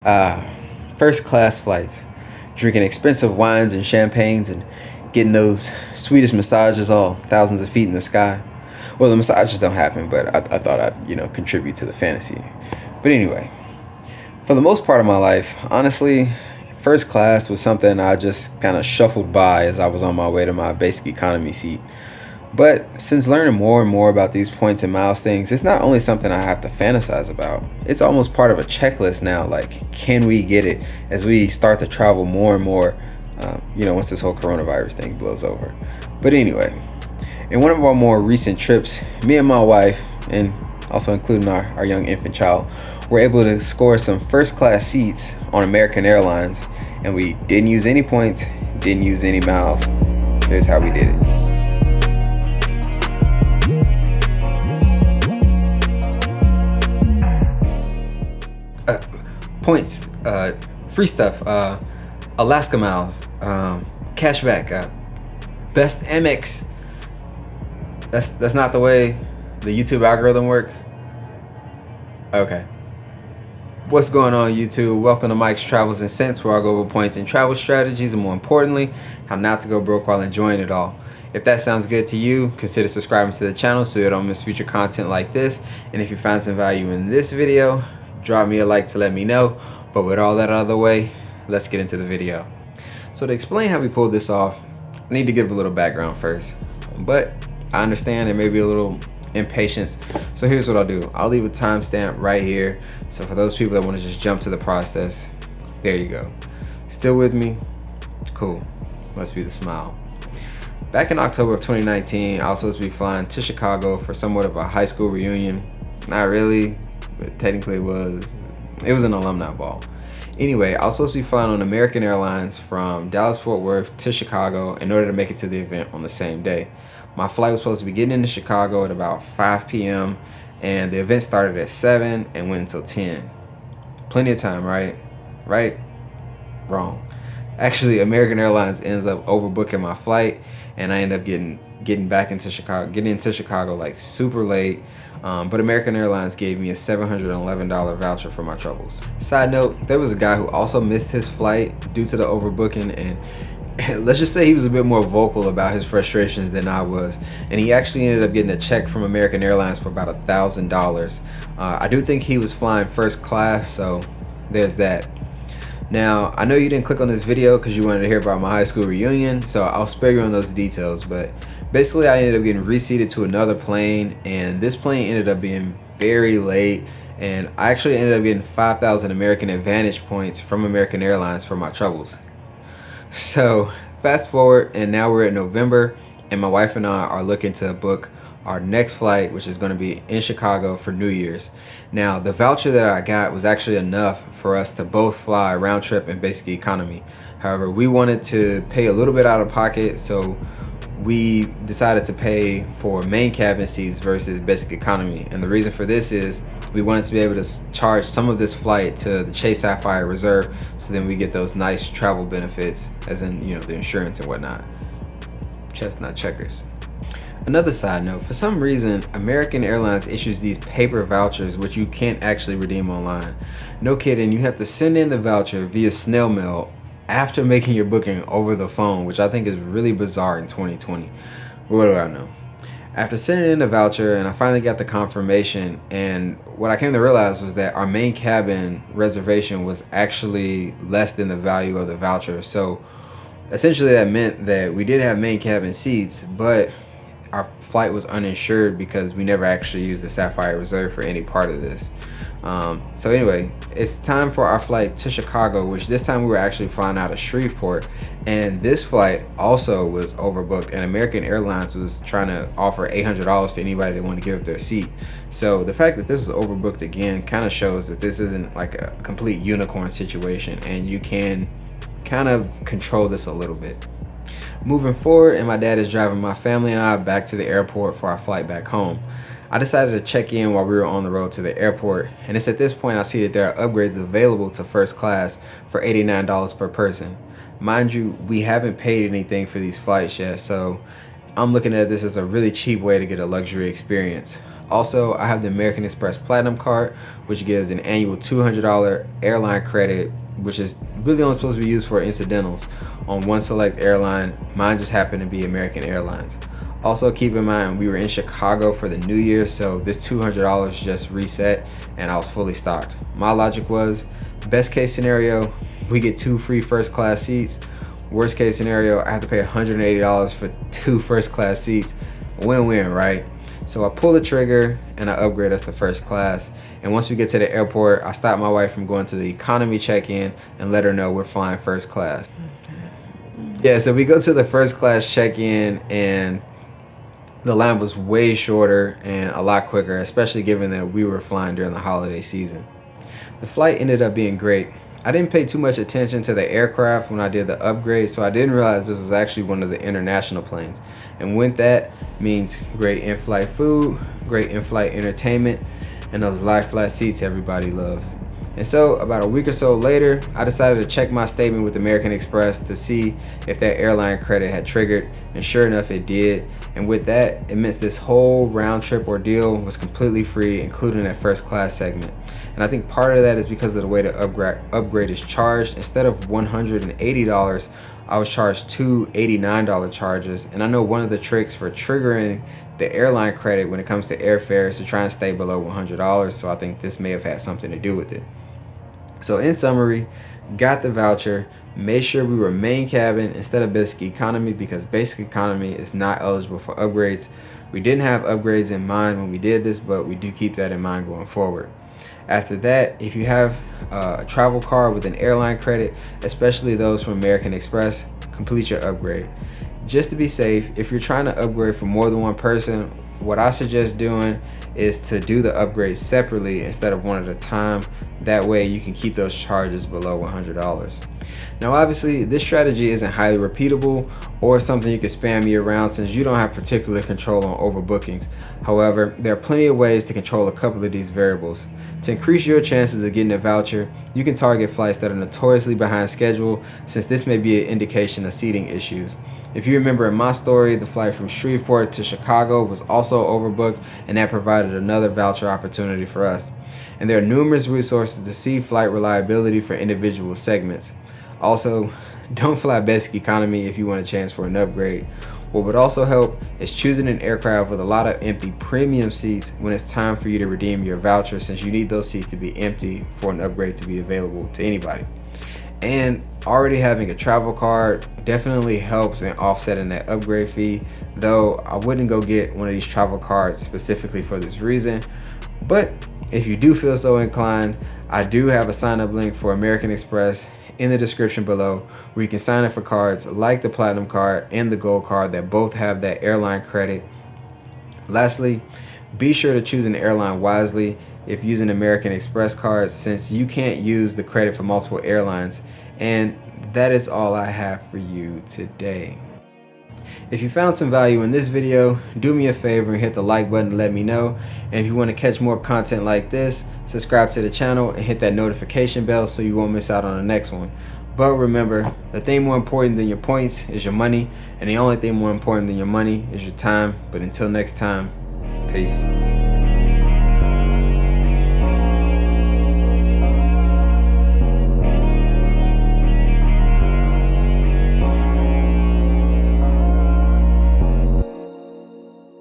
Ah, first class flights, drinking expensive wines and champagnes and getting those sweetest massages all thousands of feet in the sky. Well, the massages don't happen, but I thought I'd contribute to the fantasy. But anyway, for the most part of my life, honestly, first class was something I just kind of shuffled by as I was on my way to my basic economy seat. But since learning more and more about these points and miles things, it's not only something I have to fantasize about, it's almost part of a checklist now. Like, can we get it as we start to travel more and more, once this whole coronavirus thing blows over. But anyway, in one of our more recent trips, me and my wife, and also including our young infant child, were able to score some first class seats on American Airlines, and we didn't use any points, didn't use any miles. Here's how we did it. Points, free stuff, Alaska miles, cashback, best Amex. That's not the way the YouTube algorithm works. Okay. What's going on, YouTube? Welcome to Mike's Travels and Cents, where I go over points and travel strategies, and more importantly, how not to go broke while enjoying it all. If that sounds good to you, consider subscribing to the channel so you don't miss future content like this. And if you find some value in this video, drop me a like to let me know. But with all that out of the way, let's get into the video. So to explain how we pulled this off, I need to give a little background first. But I understand there may be a little impatience, so here's what I'll do. I'll leave a timestamp right here, so for those people that want to just jump to the process, there you go. Still with me? Cool. Must be the smile. Back in October of 2019, I was supposed to be flying to Chicago for somewhat of a high school reunion. Not really, but technically it was an alumni ball. Anyway, I was supposed to be flying on American Airlines from Dallas-Fort Worth to Chicago in order to make it to the event on the same day. My flight was supposed to be getting into Chicago at about 5 p.m. and the event started at 7 and went until 10. Plenty of time, right? Right? Wrong. Actually, American Airlines ends up overbooking my flight, and I end up getting into Chicago like super late. But American Airlines gave me a $711 voucher for my troubles. Side note, there was a guy who also missed his flight due to the overbooking, and let's just say he was a bit more vocal about his frustrations than I was, and he actually ended up getting a check from American Airlines for about $1,000. I do think he was flying first class, so there's that. Now, I know you didn't click on this video because you wanted to hear about my high school reunion, so I'll spare you on those details, but basically I ended up getting reseated to another plane, and this plane ended up being very late, and I actually ended up getting 5,000 American Advantage points from American Airlines for my troubles. So fast forward, and now we're in November, and my wife and I are looking to book our next flight, which is going to be in Chicago for New Year's. Now, the voucher that I got was actually enough for us to both fly round trip in basic economy. However, we wanted to pay a little bit out of pocket, so we decided to pay for main cabin seats versus basic economy. And the reason for this is we wanted to be able to charge some of this flight to the Chase Sapphire Reserve, so then we get those nice travel benefits, as in, the insurance and whatnot. Chestnut checkers. Another side note, for some reason, American Airlines issues these paper vouchers which you can't actually redeem online. No kidding, you have to send in the voucher via snail mail after making your booking over the phone, which I think is really bizarre in 2020. What do I know? After sending in the voucher, and I finally got the confirmation, and what I came to realize was that our main cabin reservation was actually less than the value of the voucher. So essentially that meant that we did have main cabin seats, but our flight was uninsured because we never actually used the Sapphire Reserve for any part of this. So anyway, it's time for our flight to Chicago, which this time we were actually flying out of Shreveport, and this flight also was overbooked, and American Airlines was trying to offer $800 to anybody that wanted to give up their seat. So the fact that this was overbooked again kind of shows that this isn't like a complete unicorn situation, and you can kind of control this a little bit. Moving forward, and my dad is driving my family and I back to the airport for our flight back home. I decided to check in while we were on the road to the airport, and it's at this point I see that there are upgrades available to first class for $89 per person. Mind you, we haven't paid anything for these flights yet, so I'm looking at this as a really cheap way to get a luxury experience. Also, I have the American Express Platinum card, which gives an annual $200 airline credit, which is really only supposed to be used for incidentals on one select airline. Mine just happened to be American Airlines. Also, keep in mind we were in Chicago for the New Year, so this $200 just reset and I was fully stocked. My logic was, best case scenario, we get 2 free first class seats. Worst case scenario, I have to pay $180 for 2 first class seats. Win-win, right? So I pull the trigger and I upgrade us to first class. And once we get to the airport, I stop my wife from going to the economy check-in and let her know we're flying first class. Yeah, so we go to the first class check-in and the line was way shorter and a lot quicker, especially given that we were flying during the holiday season. The flight ended up being great. I didn't pay too much attention to the aircraft when I did the upgrade, so I didn't realize this was actually one of the international planes. And with that means great in-flight food, great in-flight entertainment, and those lie-flat seats everybody loves. And so about a week or so later, I decided to check my statement with American Express to see if that airline credit had triggered, and sure enough it did. And with that, it meant this whole round trip ordeal was completely free, including that first class segment. And I think part of that is because of the way the upgrade is charged. Instead of $180, I was charged two $89 charges. And I know one of the tricks for triggering the airline credit when it comes to airfare is to try and stay below $100. So I think this may have had something to do with it. So in summary, got the voucher, made sure we were main cabin instead of basic economy because basic economy is not eligible for upgrades. We didn't have upgrades in mind when we did this, but we do keep that in mind going forward. After that, if you have a travel card with an airline credit, especially those from American Express, complete your upgrade. Just to be safe, if you're trying to upgrade for more than one person, what I suggest doing is to do the upgrade separately instead of one at a time. That way you can keep those charges below $100. Now obviously this strategy isn't highly repeatable or something you can spam me around since you don't have particular control on overbookings. However, there are plenty of ways to control a couple of these variables. To increase your chances of getting a voucher, you can target flights that are notoriously behind schedule, since this may be an indication of seating issues. If you remember in my story, the flight from Shreveport to Chicago was also overbooked, and that provided another voucher opportunity for us. And there are numerous resources to see flight reliability for individual segments. Also, don't fly basic economy if you want a chance for an upgrade. What would also help is choosing an aircraft with a lot of empty premium seats when it's time for you to redeem your voucher, since you need those seats to be empty for an upgrade to be available to anybody. And already having a travel card definitely helps in offsetting that upgrade fee, though I wouldn't go get one of these travel cards specifically for this reason. But if you do feel so inclined, I do have a sign-up link for American Express in the description below, where you can sign up for cards like the Platinum card and the Gold card that both have that airline credit. Lastly, be sure to choose an airline wisely if using American Express cards, since you can't use the credit for multiple airlines. And that is all I have for you today. If you found some value in this video, do me a favor and hit the like button to let me know. And if you want to catch more content like this, subscribe to the channel and hit that notification bell so you won't miss out on the next one. But remember, the thing more important than your points is your money, and the only thing more important than your money is your time. But until next time, peace.